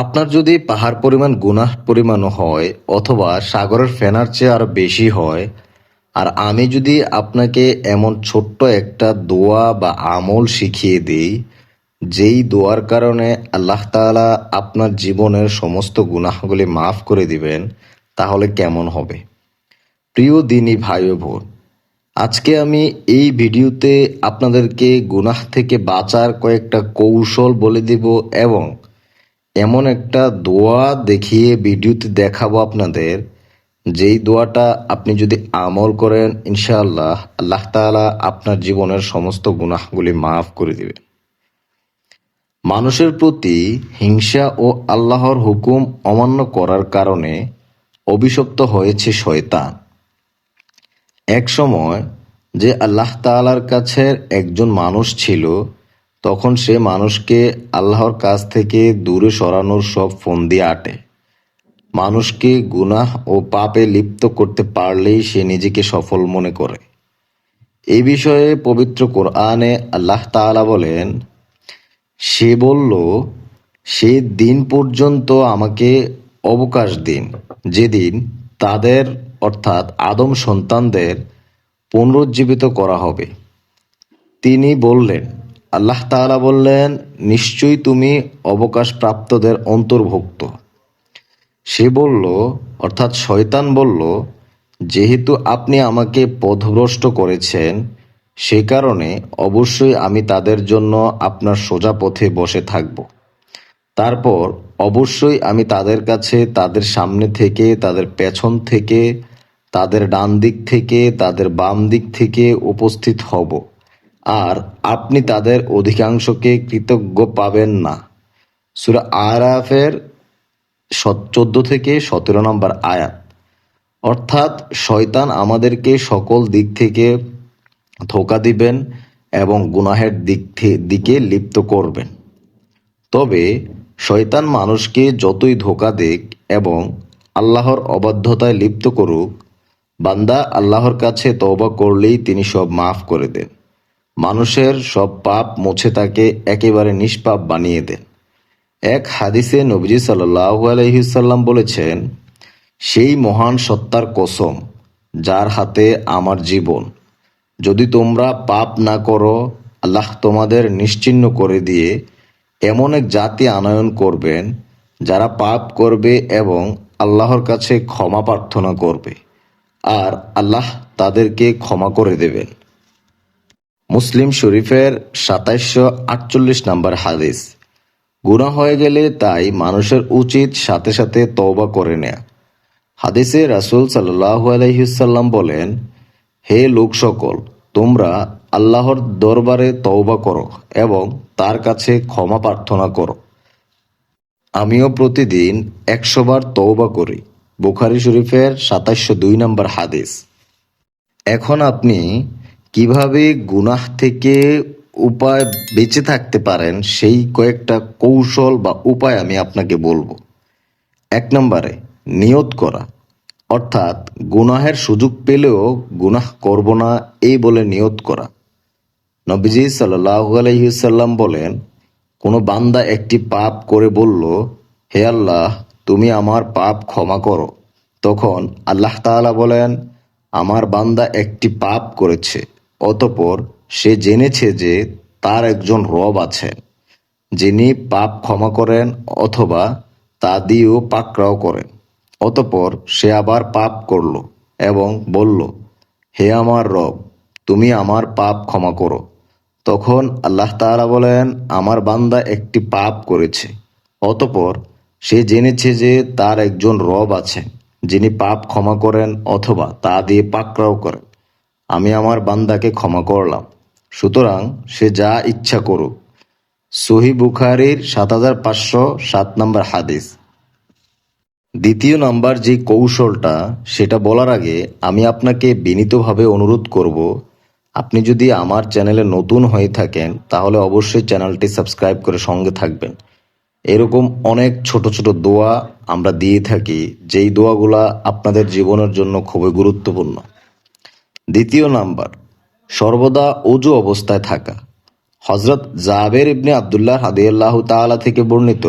আপনার যদি পাহাড় পরিমাণ গুনাহ পরিমাণও হয় অথবা সাগরের ফেনার চেয়ে আরো বেশি হয়, আর আমি যদি আপনাকে এমন ছোট্ট একটা দোয়া বা আমল শিখিয়ে দিই, যেই দোয়ার কারণে আল্লাহ তাআলা আপনার জীবনের সমস্ত গুনাহগুলি মাফ করে দিবেন, তাহলে কেমন হবে? প্রিয় দিনী ভাই ও বোন, আজকে আমি এই ভিডিওতে আপনাদেরকে গুনাহ থেকে বাঁচার কয়েকটা কৌশল বলে দিব এবং এমন একটা দোয়া দেখিয়ে ভিডিওতে দেখাবো আপনাদের, যেই দোয়াটা আপনি যদি আমল করেন ইনশাআল্লাহ আল্লাহ তাআলা আপনার জীবনের সমস্ত গুনাহগুলি মাফ করে দিবেন। মানুষের প্রতি হিংসা ও আল্লাহর হুকুম অমান্য করার কারণে অভিশপ্ত হয়েছে শয়তান। এক সময় যে আল্লাহ তাআলার কাছের একজন মানুষ ছিল, তখন সে মানুষকে আল্লাহর কাছ থেকে দূরে সরানোর সব ফন্দি আঁটে। মানুষকে গুনাহ ও পাপে লিপ্ত করতে পারলেই সে নিজেকে সফল মনে করে। এই বিষয়ে পবিত্র কোরআনে আল্লাহ তাআলা বলেন, সে বলল, সে দিন পর্যন্ত আমাকে অবকাশ দিন যেদিন তাদের অর্থাৎ আদম সন্তানদের পুনরুজ্জীবিত করা হবে। তিনি বললেন, আল্লাহ তাআলা বললেন, নিশ্চয়ই তুমি অবকাশপ্রাপ্তদের অন্তর্ভুক্ত। সে বলল, অর্থাৎ শয়তান বলল, যেহেতু আপনি আমাকে পথভ্রষ্ট করেছেন, সে কারণে অবশ্যই আমি তাদের জন্য আপনার সোজা পথে বসে থাকব। তারপর অবশ্যই আমি তাদের কাছে তাদের সামনে থেকে, তাদের পেছন থেকে, তাদের ডান দিক থেকে, তাদের বাম দিক থেকে উপস্থিত হব, আর আপনি তাদের অধিকাংশকে কৃতজ্ঞ পাবেন না। সূরা আরাফের 14 থেকে 17 নম্বর আয়াত। অর্থাৎ শয়তান আমাদেরকে সকল দিক থেকে ধোঁকা দিবেন এবং গুনাহের দিকে লিপ্ত করবেন। তবে শয়তান মানুষকে যতই ধোঁকা দিক এবং আল্লাহর অবাধ্যতায় লিপ্ত করুক, বান্দা আল্লাহর কাছে তওবা করলেই তিনি সব মাফ করে দেন। মানুষের সব পাপ মুছে তাকে একেবারে নিষ্পাপ বানিয়ে দেন। এক হাদিসে নবীজি সাল্লাল্লাহু আলাইহি ওয়াসাল্লাম বলেছেন, সেই মহান সত্তার কসম যার হাতে আমার জীবন, যদি তোমরা পাপ না করো, আল্লাহ তোমাদের নিশ্চিহ্ন করে দিয়ে এমন এক জাতি আনয়ন করবেন যারা পাপ করবে এবং আল্লাহর কাছে ক্ষমা প্রার্থনা করবে, আর আল্লাহ তাদেরকে ক্ষমা করে দেবেন। মুসলিম শরীফের 2748 নম্বর হাদিস। গুনাহ হয়ে গেলে তাই মানুষের উচিত সাথে সাথে তওবা করে নেয়া। হাদিসে রাসূল সাল্লাল্লাহু আলাইহি ওয়াসাল্লাম বলেন, হে লোক সকল, তোমরা আল্লাহর দরবারে তওবা করো এবং তার কাছে ক্ষমা প্রার্থনা করো। আমিও প্রতিদিন 100 বার তওবা করি। বুখারী শরীফের 2702 নম্বর হাদিস। এখন আপনি কিভাবে গুনাহ থেকে বেঁচে থাকতে পারেন, সেই কয়েকটা কৌশল বা উপায় আমি আপনাকে বলবো। 1 নম্বরে নিয়ত করা, অর্থাৎ গুনাহের সুযোগ পেলেও গুনাহ করব না এই বলে নিয়ত করা। নবীজি সাল্লাল্লাহু আলাইহি ওয়াসাল্লাম বলেন, কোনো বান্দা একটি পাপ করে বলল, হে আল্লাহ, তুমি আমার পাপ ক্ষমা করো, তখন আল্লাহ তাআলা বলেন, আমার বান্দা একটি পাপ করেছে, অতঃপর সে জেনেছে যে তার একজন রব আছেন যিনি পাপ ক্ষমা করেন অথবা তা দিয়েও পাকড়াও করেন। অতঃপর সে আবার পাপ করল এবং বলল, হে আমার রব, তুমি আমার পাপ ক্ষমা করো, তখন আল্লাহ তাআলা বলেন, আমার বান্দা একটি পাপ করেছে, অতঃপর সে জেনেছে যে তার একজন রব আছেন যিনি পাপ ক্ষমা করেন অথবা তা দিয়ে পাকড়াও করেন। আমি আমার বান্দাকে ক্ষমা করলাম, সুতরাং সে যা ইচ্ছা করুক। সহিহ বুখারীর 7507 নম্বর হাদিস। দ্বিতীয় নাম্বার যে কৌশলটা, সেটা বলার আগে আমি আপনাকে বিনীতভাবে অনুরোধ করব, আপনি যদি আমার চ্যানেলে নতুন হয়ে থাকেন তাহলে অবশ্যই চ্যানেলটি সাবস্ক্রাইব করে সঙ্গে থাকবেন। এরকম অনেক ছোট ছোট দোয়া আমরা দিয়ে থাকি, যেই দোয়াগুলা আপনাদের জীবনের জন্য খুবই গুরুত্বপূর্ণ। দ্বিতীয় নাম্বার, সর্বদা অজু অবস্থায় থাকা। হযরত জাবের ইবনে আব্দুল্লাহ রাদিয়াল্লাহু তাআলা থেকে বর্ণিত,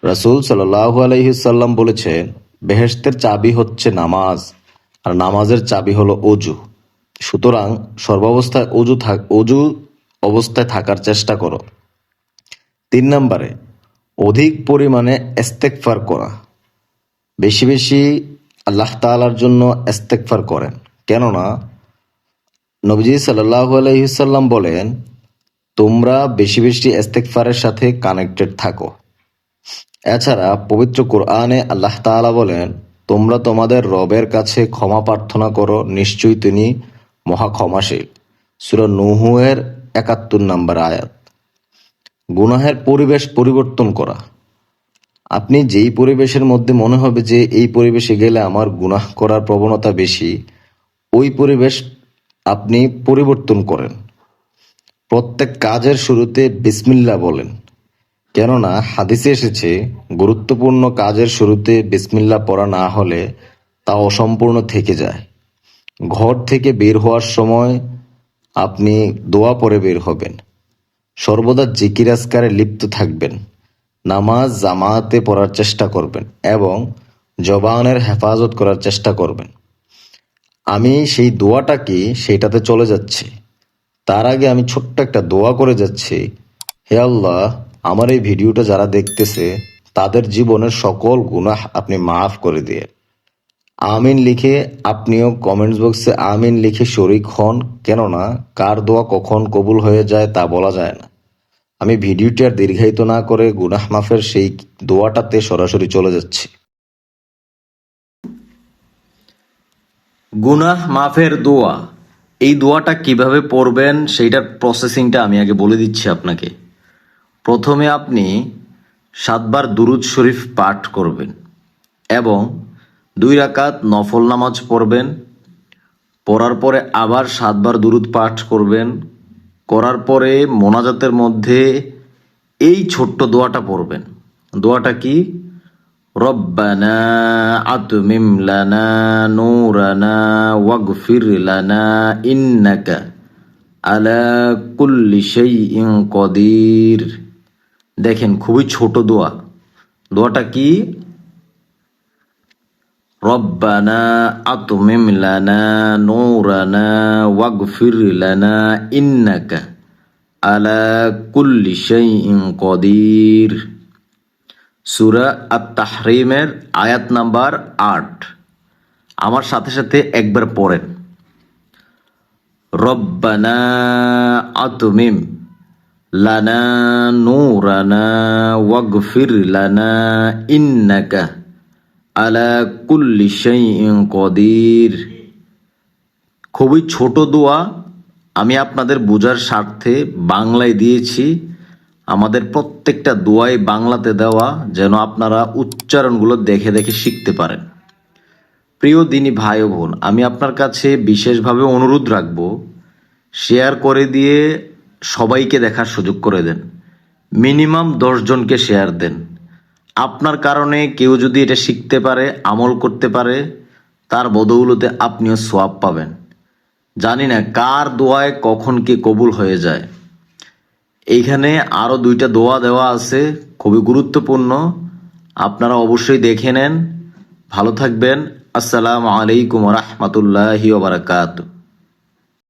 রাসূল সাল্লাল্লাহু আলাইহি সাল্লাম বলেছেন, বেহেশতের চাবি হচ্ছে নামাজ, আর নামাজের চাবি হলো অজু। সুতরাং সর্বাবস্থায় অজু অবস্থায় থাকার চেষ্টা করো। 3 নম্বরে অধিক পরিমাণে ইস্তেগফার করা। বেশি বেশি আল্লাহ তাআলার জন্য ইস্তেগফার করেন, কেননা নবীজি সাল্লাল্লাহু আলাইহি সাল্লাম বলেন, তোমরা বেশি বেশি ইস্তেগফারের সাথে কানেক্টেড থাকো। এছাড়া পবিত্র কোরআনে আল্লাহ তাআলা বলেন, তোমরা তোমাদের রবের কাছে ক্ষমা প্রার্থনা করো, নিশ্চয়ই তিনি মহা ক্ষমাশীল। সূরা নূহ এর ৭১ নম্বর আয়াত। গুনাহের পরিবেশ পরিবর্তন করা। আপনি যেই পরিবেশের মধ্যে মনে হবে যে এই পরিবেশে গেলে আমার গুনাহ করার প্রবণতা বেশি, ওই পরিবেশ আপনি পরিবর্তন করেন। প্রত্যেক কাজের শুরুতে বিসমিল্লাহ বলেন, কেননা হাদিসে এসেছে গুরুত্বপূর্ণ কাজের শুরুতে বিসমিল্লাহ পড়া না হলে তা অসম্পূর্ণ থেকে যায়। ঘর থেকে বের হওয়ার সময় আপনি দোয়া পড়ে বের হবেন। সর্বদা জিকির আজকারে লিপ্ত থাকবেন। নামাজ জামাতে পড়ার চেষ্টা করবেন এবং জবানের হেফাজত করার চেষ্টা করবেন। আমি সেই দোয়াটা কি সেটাতে চলে যাচ্ছি। তার আগে আমি ছোট্ট একটা দোয়া করে যাচ্ছি। হে আল্লাহ, আমার এই ভিডিওটা যারা দেখতেছে তাদের জীবনের সকল গুনাহ আপনি মাফ করে দিয়ে। আমিন লিখে আপনিও কমেন্টস বক্সে আমিন লিখে শরিক হন, কেননা কার দোয়া কখন কবুল হয়ে যায় তা বলা যায় না। আমি ভিডিওটি আর দীর্ঘায়িত না করে গুনাহ মাফের সেই দোয়াটাতে সরাসরি চলে যাচ্ছি। গুনাহ মাফের দোয়া। এই দোয়াটা কিভাবে পড়বেন সেইটার প্রসেসিংটা আমি আগে বলে দিচ্ছি আপনাকে। প্রথমে আপনি 7 বার দুরুদ শরীফ পাঠ করবেন এবং 2 রাকাত নফল নামাজ পড়বেন। পড়ার পরে আবার 7 বার দুরুদ পাঠ করবেন। করার পরে মোনাজাতের মধ্যে এই ছোট্ট দোয়াটা পড়বেন। দোয়াটা কি? রব্বানা আতমিম লানা নূরানা ওয়াগফির লানা ইন্নাকা আলা কুল্লি শাইইন কদির। দেখেন, খুবই ছোট দোয়া। দোয়াটা কি? রব্বানা আতমিম লানা নূরানা ওয়াগফির লানা ইন্নাকা আলা কুল্লি শাইইন কদির। সূরা আত-তাহরিমের আয়াত নাম্বার 8। আমার সাথে সাথে একবার পড়েন। রব্বানা আতমিম লানা নূরানা ওয়াগফির লানা ইন্নাকা আলা কুল্লি শাইইন কদির। খুবই ছোট দোয়া, আমি আপনাদের বোঝার স্বার্থে বাংলায় দিয়েছি। আমাদের প্রত্যেকটা দোয়াই বাংলাতে দেওয়া, যেন আপনারা উচ্চারণগুলো দেখে দেখে শিখতে পারেন। প্রিয় দিনী ভাই ও বোন, আমি আপনার কাছে বিশেষভাবে অনুরোধ রাখবো, শেয়ার করে দিয়ে সবাইকে দেখার সুযোগ করে দেন। মিনিমাম 10 জনকে শেয়ার দেন। আপনার কারণে কেউ যদি এটা শিখতে পারে, আমল করতে পারে, তার বদৌলতে আপনিও সওয়াব পাবেন। জানি না কার দোয়ায় কখন কি কবুল হয়ে যায়। এইখানে আরো 2টা দোয়া দেওয়া আছে, খুবই গুরুত্বপূর্ণ। আপনারা অবশ্যই দেখে নেন। ভালো থাকবেন। আসসালামু আলাইকুম ওয়া রাহমাতুল্লাহি ওয়া বারাকাতুহু।